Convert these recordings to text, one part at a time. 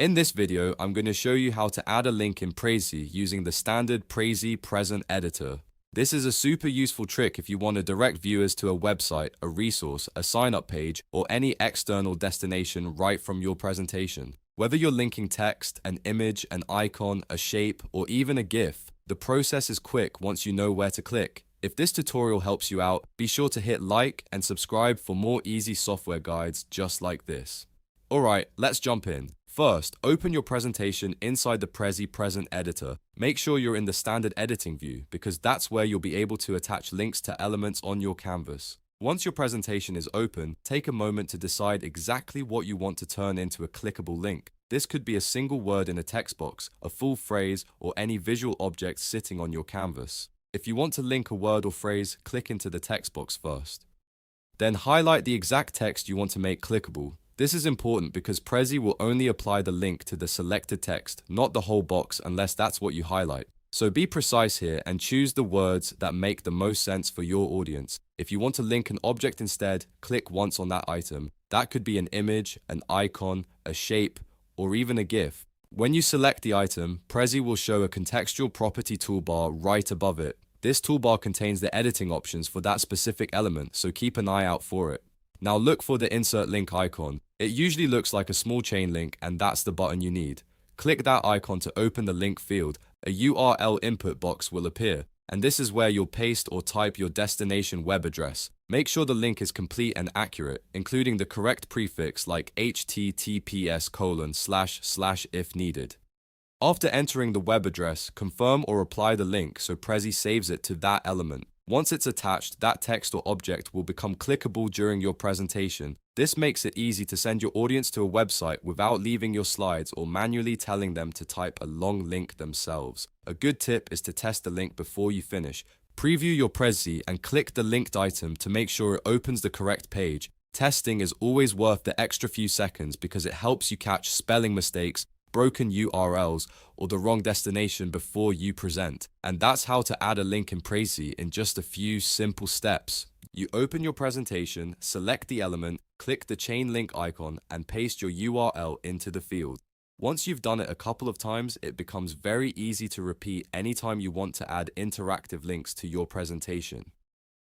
In this video, I'm going to show you how to add a link in Prezi using the standard Prezi present editor. This is a super useful trick if you want to direct viewers to a website, a resource, a sign-up page, or any external destination right from your presentation. Whether you're linking text, an image, an icon, a shape, or even a GIF, the process is quick once you know where to click. If this tutorial helps you out, be sure to hit like and subscribe for more easy software guides just like this. Alright, let's jump in. First, open your presentation inside the Prezi present editor. Make sure you're in the standard editing view because that's where you'll be able to attach links to elements on your canvas. Once your presentation is open, take a moment to decide exactly what you want to turn into a clickable link. This could be a single word in a text box, a full phrase, or any visual object sitting on your canvas. If you want to link a word or phrase, click into the text box first. Then highlight the exact text you want to make clickable. This is important because Prezi will only apply the link to the selected text, not the whole box unless that's what you highlight. So be precise here and choose the words that make the most sense for your audience. If you want to link an object instead, click once on that item. That could be an image, an icon, a shape, or even a GIF. When you select the item, Prezi will show a contextual property toolbar right above it. This toolbar contains the editing options for that specific element, so keep an eye out for it. Now look for the insert link icon. It usually looks like a small chain link, and that's the button you need. Click that icon to open the link field. A URL input box will appear, and this is where you'll paste or type your destination web address. Make sure the link is complete and accurate, including the correct prefix like https:// if needed. After entering the web address, confirm or apply the link so Prezi saves it to that element. Once it's attached, that text or object will become clickable during your presentation. This makes it easy to send your audience to a website without leaving your slides or manually telling them to type a long link themselves. A good tip is to test the link before you finish. Preview your Prezi and click the linked item to make sure it opens the correct page. Testing is always worth the extra few seconds because it helps you catch spelling mistakes, broken URLs, or the wrong destination before you present. And that's how to add a link in Prezi in just a few simple steps. You open your presentation, select the element, click the chain link icon, and paste your URL into the field. Once you've done it a couple of times, it becomes very easy to repeat anytime you want to add interactive links to your presentation.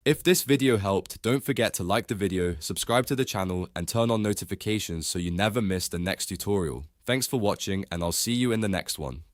If this video helped, don't forget to like the video, subscribe to the channel, and turn on notifications so you never miss the next tutorial. Thanks for watching, and I'll see you in the next one.